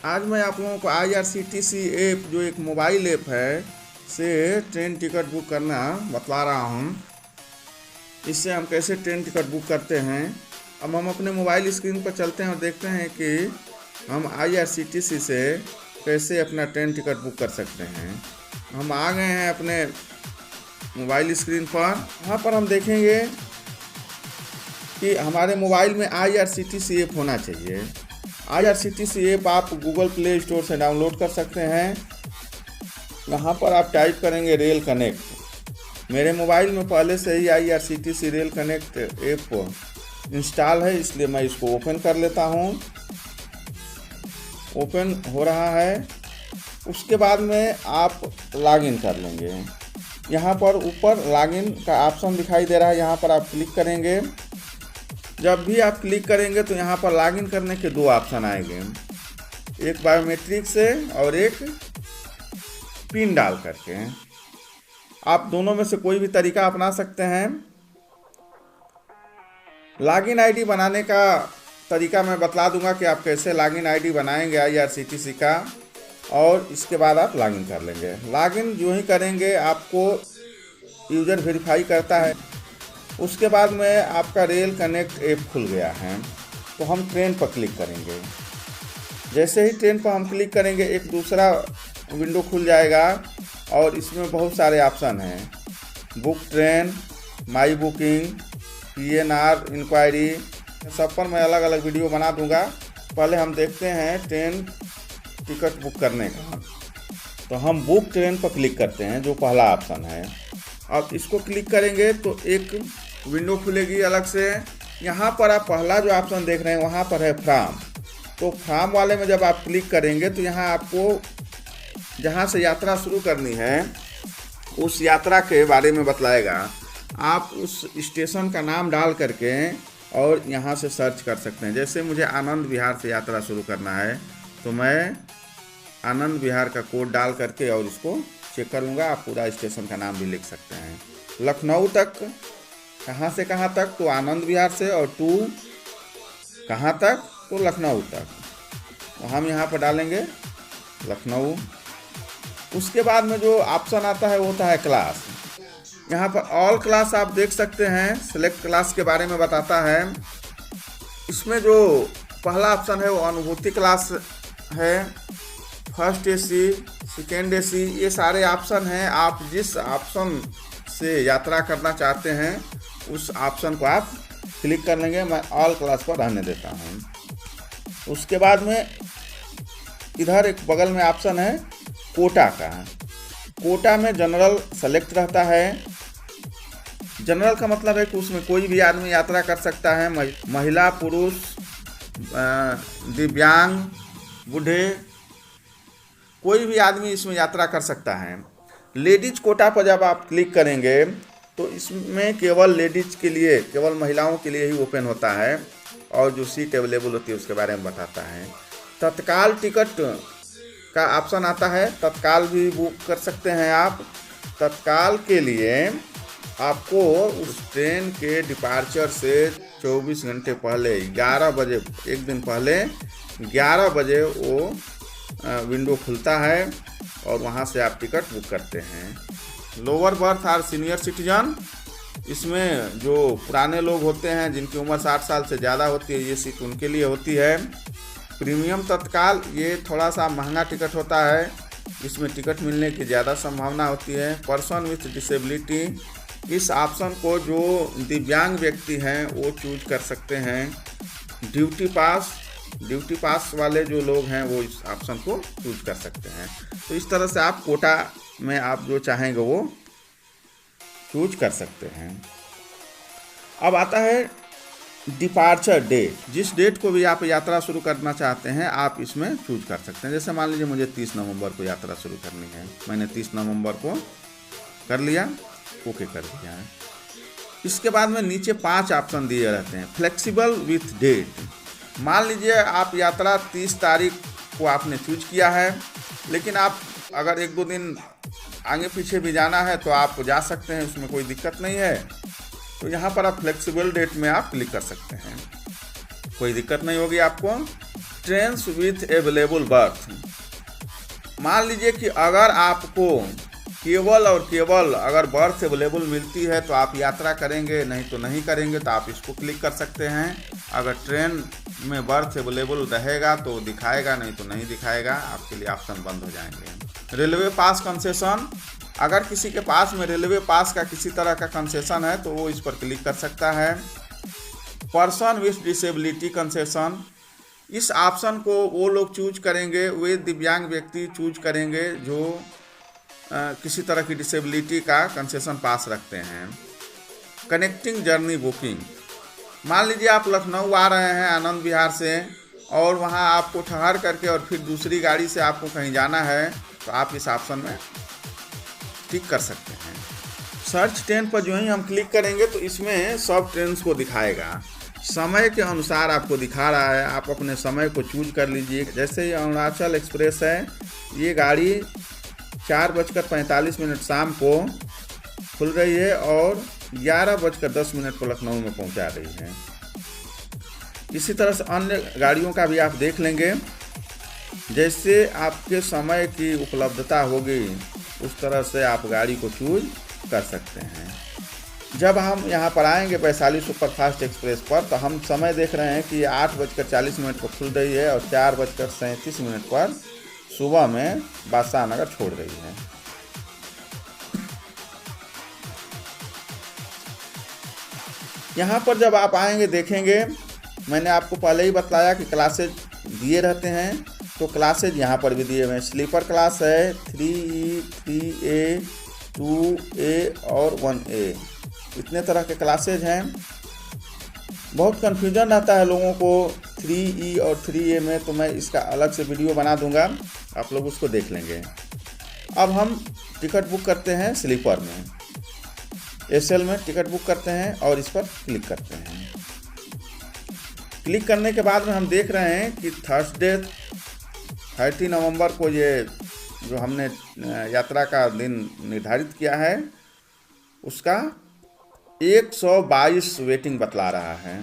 आज मैं आप लोगों को IRCTC ऐप, जो एक मोबाइल ऐप है, से ट्रेन टिकट बुक करना बतला रहा हूँ। इससे हम कैसे ट्रेन टिकट बुक करते हैं। अब हम अपने मोबाइल स्क्रीन पर चलते हैं और देखते हैं कि हम IRCTC से कैसे अपना ट्रेन टिकट बुक कर सकते हैं। हम आ गए हैं अपने मोबाइल स्क्रीन पर। यहाँ पर हम देखेंगे कि हमारे मोबाइल में IRCTC ऐप होना चाहिए। IRCTC ऐप आप गूगल प्ले स्टोर से डाउनलोड कर सकते हैं। यहाँ पर आप टाइप करेंगे रेल कनेक्ट। मेरे मोबाइल में पहले से ही IRCTC rail connect app install है, इसलिए मैं इसको ओपन कर लेता हूँ। ओपन हो रहा है। उसके बाद में आप लॉगिन कर लेंगे। यहाँ पर ऊपर लॉगिन का ऑप्शन दिखाई दे रहा है, यहाँ पर आप क्लिक करेंगे। जब भी आप क्लिक करेंगे तो यहाँ पर लॉगिन करने के दो ऑप्शन आएंगे, एक बायोमेट्रिक से और एक पिन डाल करके। आप दोनों में से कोई भी तरीका अपना सकते हैं। लॉगिन आईडी बनाने का तरीका मैं बतला दूंगा कि आप कैसे लॉगिन आईडी बनाएंगे IRCTC का, और इसके बाद आप लॉगिन कर लेंगे। लॉगिन जो ही करेंगे आपको यूज़र वेरीफाई करता है। उसके बाद में आपका रेल कनेक्ट ऐप खुल गया है, तो हम ट्रेन पर क्लिक करेंगे। जैसे ही ट्रेन पर हम क्लिक करेंगे एक दूसरा विंडो खुल जाएगा, और इसमें बहुत सारे ऑप्शन हैं। बुक ट्रेन, माई बुकिंग, PNR इंक्वायरी, सब पर मैं अलग अलग वीडियो बना दूंगा। पहले हम देखते हैं ट्रेन टिकट बुक करने का। तो हम बुक ट्रेन पर क्लिक करते हैं, जो पहला ऑप्शन है। अब इसको क्लिक करेंगे तो एक विंडो खुलेगी अलग से। यहाँ पर आप पहला जो ऑप्शन देख रहे हैं वहाँ पर है फ्रॉम। तो फ्रॉम वाले में जब आप क्लिक करेंगे तो यहाँ आपको जहाँ से यात्रा शुरू करनी है उस यात्रा के बारे में बतलाएगा। आप उस स्टेशन का नाम डाल करके और यहाँ से सर्च कर सकते हैं। जैसे मुझे आनंद विहार से यात्रा शुरू करना है, तो मैं आनंद विहार का कोड डाल करके और इसको चेक कर लूँगा। आप पूरा स्टेशन का नाम भी लिख सकते हैं। लखनऊ तक, कहाँ से कहाँ तक, तो आनंद विहार से, और टू कहाँ तक, तो लखनऊ तक। तो हम यहाँ पर डालेंगे लखनऊ। उसके बाद में जो ऑप्शन आता है वो होता है क्लास। यहाँ पर ऑल क्लास आप देख सकते हैं, सेलेक्ट क्लास के बारे में बताता है। इसमें जो पहला ऑप्शन है वो अनुभूति क्लास है, फर्स्ट AC, सेकेंड AC, ये सारे ऑप्शन हैं। आप जिस ऑप्शन से यात्रा करना चाहते हैं उस ऑप्शन को आप क्लिक कर लेंगे। मैं ऑल क्लास पर रहने देता हूँ। उसके बाद में इधर एक बगल में ऑप्शन है कोटा का। कोटा में जनरल सेलेक्ट रहता है। जनरल का मतलब है कि उसमें कोई भी आदमी यात्रा कर सकता है, महिला, पुरुष, दिव्यांग, बूढ़े, कोई भी आदमी इसमें यात्रा कर सकता है। लेडीज कोटा पर जब आप क्लिक करेंगे तो इसमें केवल लेडीज के लिए, केवल महिलाओं के लिए ही ओपन होता है, और जो सीट अवेलेबल होती है उसके बारे में बताता है। तत्काल टिकट का ऑप्शन आता है, तत्काल भी बुक कर सकते हैं आप। तत्काल के लिए आपको उस ट्रेन के डिपार्चर से 24 घंटे पहले 11 बजे, एक दिन पहले 11 बजे वो विंडो खुलता है, और वहाँ से आप टिकट बुक करते हैं। लोअर बर्थ और सीनियर सिटीजन, इसमें जो पुराने लोग होते हैं जिनकी उम्र 60 साल से ज़्यादा होती है, ये सीट उनके लिए होती है। प्रीमियम तत्काल, ये थोड़ा सा महंगा टिकट होता है, इसमें टिकट मिलने की ज़्यादा संभावना होती है। पर्सन विथ डिसेबिलिटी, इस ऑप्शन को जो दिव्यांग व्यक्ति हैं वो चूज कर सकते हैं। ड्यूटी पास वाले जो लोग हैं वो इस ऑप्शन को चूज कर सकते हैं। तो इस तरह से आप कोटा में आप जो चाहेंगे वो चूज कर सकते हैं। अब आता है डिपार्चर डेट। जिस डेट को भी आप यात्रा शुरू करना चाहते हैं आप इसमें चूज कर सकते हैं। जैसे मान लीजिए मुझे 30 नवंबर को यात्रा शुरू करनी है, मैंने 30 नवंबर को कर लिया, ओके कर दिया है। इसके बाद में नीचे 5 ऑप्शन दिए रहते हैं। फ्लेक्सिबल विथ डेट, मान लीजिए आप यात्रा 30 तारीख को आपने चूज किया है, लेकिन आप अगर 1-2 दिन आगे पीछे भी जाना है तो आप जा सकते हैं, उसमें कोई दिक्कत नहीं है। तो यहाँ पर आप फ्लेक्सिबल डेट में आप क्लिक कर सकते हैं, कोई दिक्कत नहीं होगी आपको। Trains with available birth. मान लीजिए कि अगर आपको केवल और केवल अगर बर्थ अवेलेबल मिलती है तो आप यात्रा करेंगे, नहीं तो नहीं करेंगे, तो आप इसको क्लिक कर सकते हैं। अगर ट्रेन में बर्थ अवेलेबल रहेगा तो दिखाएगा, नहीं तो नहीं दिखाएगा, आपके लिए ऑप्शन बंद हो जाएंगे। रेलवे पास कंसेशन, अगर किसी के पास में रेलवे पास का किसी तरह का कंसेशन है तो वो इस पर क्लिक कर सकता है। पर्सन विथ डिसेबिलिटी कंसेशन, इस ऑप्शन को वो लोग चूज करेंगे, वे दिव्यांग व्यक्ति चूज करेंगे जो किसी तरह की डिसेबिलिटी का कंसेशन पास रखते हैं। कनेक्टिंग जर्नी बुकिंग, मान लीजिए आप लखनऊ आ रहे हैं आनंद विहार से और वहां आपको ठहर करके और फिर दूसरी गाड़ी से आपको कहीं जाना है तो आप इस ऑप्शन में टिक कर सकते हैं। सर्च ट्रेन पर जो ही हम क्लिक करेंगे तो इसमें सब ट्रेन को दिखाएगा, समय के अनुसार आपको दिखा रहा है। आप अपने समय को चूज कर लीजिए। जैसे ये अरुणाचल एक्सप्रेस है, ये गाड़ी 4:45 शाम को खुल रही है और 11:10 को लखनऊ में पहुंचा रही है। इसी तरह से अन्य गाड़ियों का भी आप देख लेंगे, जैसे आपके समय की उपलब्धता होगी उस तरह से आप गाड़ी को चूज कर सकते हैं। जब हम यहाँ पर आएंगे वैशाली सुपरफास्ट एक्सप्रेस पर तो हम समय देख रहे हैं कि 8:40 को खुल रही है और 4:37 पर सुबह में बादशाह नगर छोड़ रही है। यहाँ पर जब आप आएंगे देखेंगे, मैंने आपको पहले ही बताया कि क्लासेज दिए रहते हैं, तो क्लासेज यहाँ पर भी दिए हुए हैं। स्लीपर क्लास है 3E, 3A, 2A और 1A, इतने तरह के क्लासेज हैं। बहुत कन्फ्यूजन रहता है लोगों को 3E और 3A में, तो मैं इसका अलग से वीडियो बना दूंगा, आप लोग उसको देख लेंगे। अब हम टिकट बुक करते हैं स्लीपर में, SL में टिकट बुक करते हैं और इस पर क्लिक करते हैं। क्लिक करने के बाद में हम देख रहे हैं कि थर्सडे 30 नवंबर को ये जो हमने यात्रा का दिन निर्धारित किया है उसका 122 वेटिंग बतला रहा है।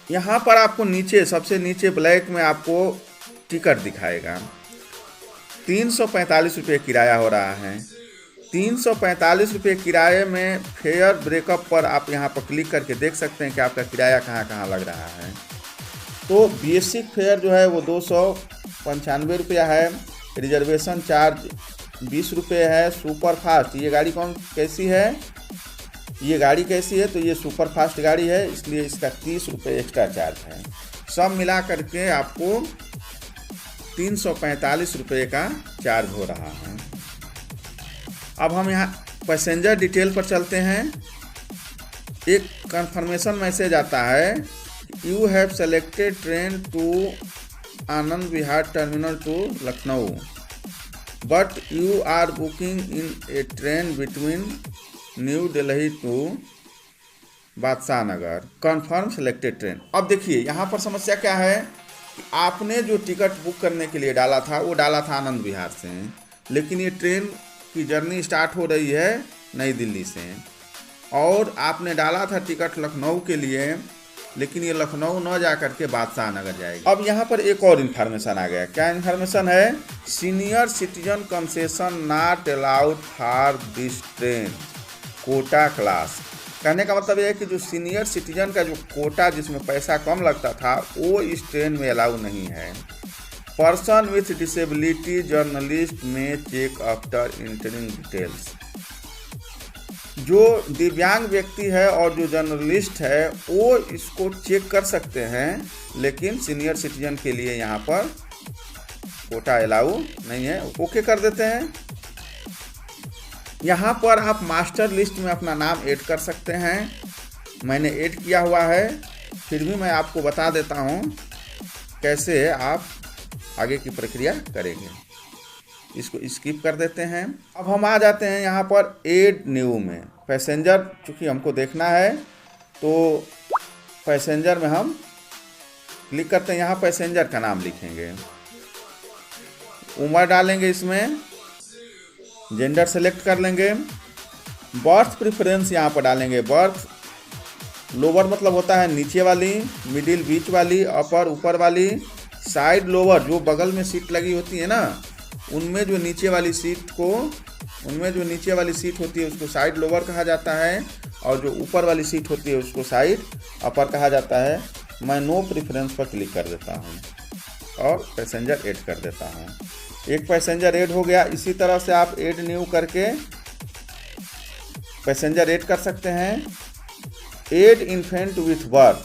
यहाँ पर आपको नीचे सबसे नीचे ब्लैक में आपको टिकट दिखाएगा। 345 रुपये किराया हो रहा है। 345 रुपये किराए में फेयर ब्रेकअप पर आप यहाँ पर क्लिक करके देख सकते हैं कि आपका किराया कहाँ कहाँ लग रहा है। तो बेसिक फेयर जो है वो 295 रुपया है, रिजर्वेशन चार्ज 20 रुपये है। सुपर फास्ट, ये गाड़ी कैसी है, ये गाड़ी कैसी है, तो ये सुपर फास्ट गाड़ी है, इसलिए इसका 30 रुपये एक्स्ट्रा चार्ज है। सब मिला करके आपको 345 रुपये का चार्ज हो रहा है। अब हम यहाँ पैसेंजर डिटेल पर चलते हैं। एक कंफर्मेशन मैसेज आता है, you have selected train to Anand Vihar terminal to Lucknow but you are booking in a train between new Delhi to Badshah Nagar, confirm selected train. अब देखिए यहाँ पर समस्या क्या है कि आपने जो टिकट बुक करने के लिए डाला था वो डाला था आनंद विहार से, लेकिन ये ट्रेन की जर्नी स्टार्ट हो रही है नई दिल्ली से और आपने डाला था टिकट लखनऊ के लिए, लेकिन ये लखनऊ न जा करके बादशाह नगर जाएगी। अब यहाँ पर एक और इन्फॉर्मेशन आ गया। क्या इन्फॉर्मेशन है? Senior citizen concession not allowed for this train quota class. कहने का मतलब यह है कि जो सीनियर सिटीजन का जो कोटा जिसमें पैसा कम लगता था वो इस ट्रेन में अलाउ नहीं है। पर्सन विथ डिसेबिलिटी जर्नलिस्ट में चेक आफ्टर एंटरिंग डिटेल्स। जो दिव्यांग व्यक्ति है और जो जर्नलिस्ट है वो इसको चेक कर सकते हैं, लेकिन सीनियर सिटीजन के लिए यहाँ पर कोटा अलाउ नहीं है। ओके कर देते हैं। यहाँ पर आप मास्टर लिस्ट में अपना नाम ऐड कर सकते हैं। मैंने ऐड किया हुआ है, फिर भी मैं आपको बता देता हूँ कैसे आप आगे की प्रक्रिया करेंगे। इसको स्किप कर देते हैं। अब हम आ जाते हैं यहाँ पर ऐड न्यू में। पैसेंजर चूँकि हमको देखना है तो पैसेंजर में हम क्लिक करते हैं। यहाँ पैसेंजर का नाम लिखेंगे, उम्र डालेंगे, इसमें जेंडर सेलेक्ट कर लेंगे, बर्थ प्रेफरेंस यहाँ पर डालेंगे, बर्थ लोअर मतलब होता है नीचे वाली, मिडिल बीच वाली, अपर ऊपर वाली, साइड लोअर जो बगल में सीट लगी होती है ना, उनमें जो नीचे वाली सीट होती है उसको साइड लोअर कहा जाता है, और जो ऊपर वाली सीट होती है उसको साइड अपर कहा जाता है। मैं नो प्रेफरेंस पर क्लिक कर देता हूँ और पैसेंजर ऐड कर देता हूँ। एक पैसेंजर ऐड हो गया। इसी तरह से आप ऐड न्यू करके पैसेंजर ऐड कर सकते हैं। Add infant with birth,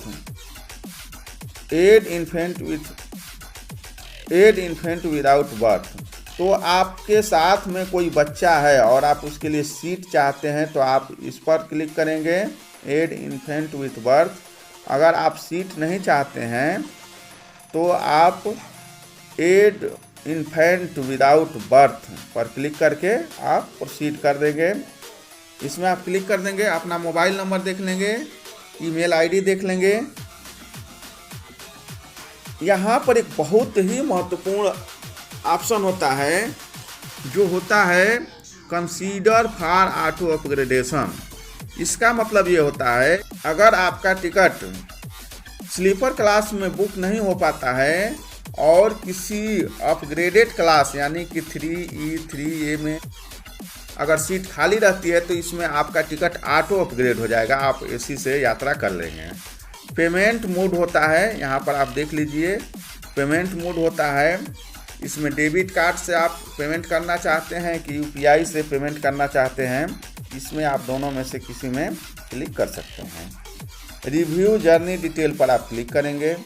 add infant without birth. तो आपके साथ में कोई बच्चा है और आप उसके लिए सीट चाहते हैं तो आप इस पर क्लिक करेंगे, ऐड इन्फेंट विथ बर्थ। अगर आप सीट नहीं चाहते हैं तो आप ऐड इन्फेंट विदाउट बर्थ पर क्लिक करके आप प्रोसीड कर देंगे। इसमें आप क्लिक कर देंगे, अपना मोबाइल नंबर देख लेंगे, ईमेल आईडी देख लेंगे। यहाँ पर एक बहुत ही महत्वपूर्ण ऑप्शन होता है जो होता है कंसीडर फॉर ऑटो अपग्रेडेशन। इसका मतलब ये होता है अगर आपका टिकट स्लीपर क्लास में बुक नहीं हो पाता है और किसी अपग्रेडेड क्लास यानी कि 3E 3A में अगर सीट खाली रहती है तो इसमें आपका टिकट ऑटो अपग्रेड हो जाएगा, आप AC से यात्रा कर लेंगे। पेमेंट मोड होता है, यहाँ पर आप देख लीजिए पेमेंट मोड होता है। इसमें डेबिट कार्ड से आप पेमेंट करना चाहते हैं कि UPI से पेमेंट करना चाहते हैं, इसमें आप दोनों में से किसी में क्लिक कर सकते हैं। रिव्यू जर्नी डिटेल पर आप क्लिक करेंगे।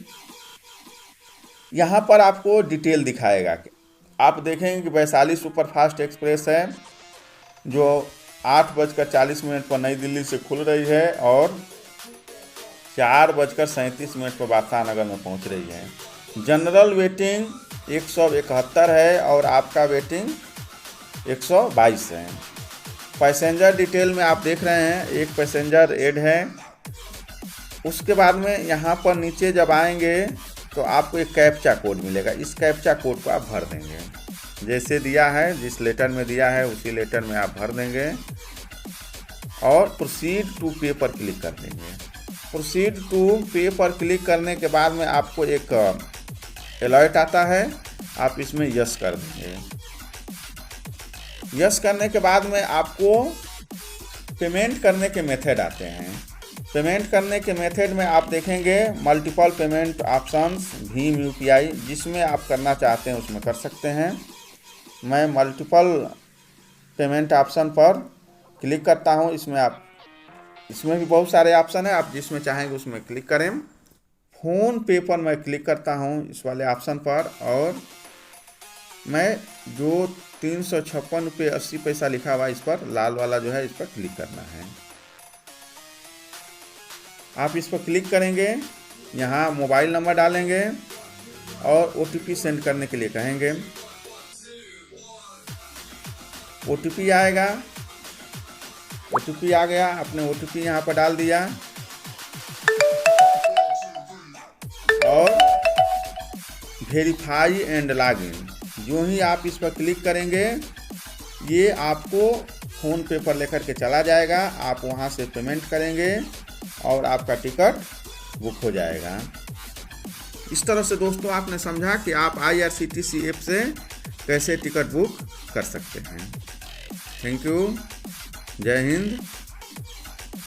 यहाँ पर आपको डिटेल दिखाएगा कि आप देखेंगे कि वैशाली सुपरफास्ट एक्सप्रेस है जो 8:40 पर नई दिल्ली से खुल रही है और 4:37 पर बादशाह नगर में पहुँच रही है। जनरल वेटिंग 171 है और आपका वेटिंग 122 है। पैसेंजर डिटेल में आप देख रहे हैं एक पैसेंजर ऐड है। उसके बाद में यहाँ पर नीचे जब आएंगे तो आपको एक कैप्चा कोड मिलेगा, इस कैप्चा कोड को आप भर देंगे जैसे दिया है, जिस लेटर में दिया है उसी लेटर में आप भर देंगे और प्रोसीड टू पे पर क्लिक कर देंगे। प्रोसीड टू पे पर क्लिक करने के बाद में आपको एक अलर्ट आता है, आप इसमें यस कर देंगे। यस करने के बाद में आपको पेमेंट करने के मेथड आते हैं। पेमेंट करने के मेथड में आप देखेंगे multiple payment options, Bhim UPI, जिसमें आप करना चाहते हैं उसमें कर सकते हैं। मैं मल्टीपल पेमेंट ऑप्शन पर क्लिक करता हूं। इसमें भी बहुत सारे ऑप्शन हैं, आप जिसमें चाहेंगे उसमें क्लिक करें। फ़ोन पे पर मैं क्लिक करता हूं इस वाले ऑप्शन पर और मैं जो 356 रुपये 80 पैसा लिखा हुआ इस पर लाल वाला जो है इस पर क्लिक करना है। आप इस पर क्लिक करेंगे, यहाँ मोबाइल नंबर डालेंगे और OTP सेंड करने के लिए कहेंगे। OTP आएगा, OTP आ गया, आपने OTP यहाँ पर डाल दिया और वेरीफाई एंड लॉगिन। जो ही आप इस पर क्लिक करेंगे ये आपको फ़ोन पे पर लेकर के चला जाएगा, आप वहाँ से पेमेंट करेंगे और आपका टिकट बुक हो जाएगा। इस तरह से दोस्तों आपने समझा कि आप IRCTC ऐप से कैसे टिकट बुक कर सकते हैं। थैंक यू, जय हिंद।